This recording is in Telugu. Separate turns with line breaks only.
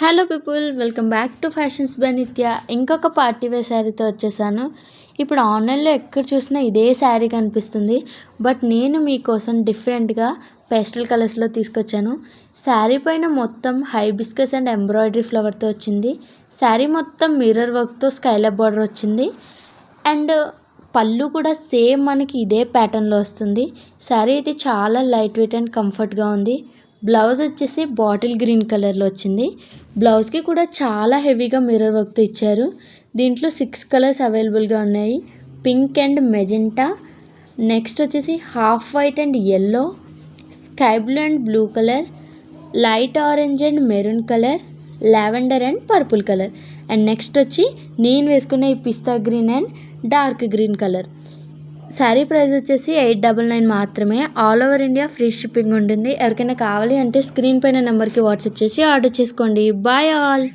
Hello people, welcome back to fashions by నిత్య. ఇంకొక పార్టీ వేర్ శారీతో వచ్చేసాను. ఇప్పుడు ఆన్లైన్లో ఎక్కడ చూసినా ఇదే శారీ కనిపిస్తుంది. బట్ నేను మీకోసం డిఫరెంట్గా పేస్టల్ కలర్స్లో తీసుకొచ్చాను. శారీ పైన మొత్తం హైబిస్కస్ అండ్ ఎంబ్రాయిడరీ ఫ్లవర్తో వచ్చింది. శారీ మొత్తం మిర్రర్ వర్క్తో స్కైలప్ బార్డర్ వచ్చింది. అండ్ పళ్ళు కూడా సేమ్ మనకి ఇదే ప్యాటర్న్లో వస్తుంది. శారీ అయితే చాలా లైట్ వెయిట్ అండ్ కంఫర్ట్గా ఉంది. బ్లౌజ్ వచ్చేసి బాటిల్ గ్రీన్ కలర్లో వచ్చింది. బ్లౌజ్కి కూడా చాలా హెవీగా మిర్రర్ వర్క్తో ఇచ్చారు. దీంట్లో 6 కలర్స్ అవైలబుల్గా ఉన్నాయి. పింక్ అండ్ మెజెంటా, నెక్స్ట్ వచ్చేసి half white and yellow, sky blue and blue colour, light orange and maroon colour, lavender and purple colour, and next వచ్చి నేను వేసుకున్న ఈ pista green and dark green colour. Sari price వచ్చేసి 899 మాత్రమే. All over India free shipping ఉంటుంది. ఎవరికైనా కావాలి అంటే స్క్రీన్ పైన నెంబర్కి వాట్సాప్ చేసి ఆర్డర్ చేసుకోండి. Bye all.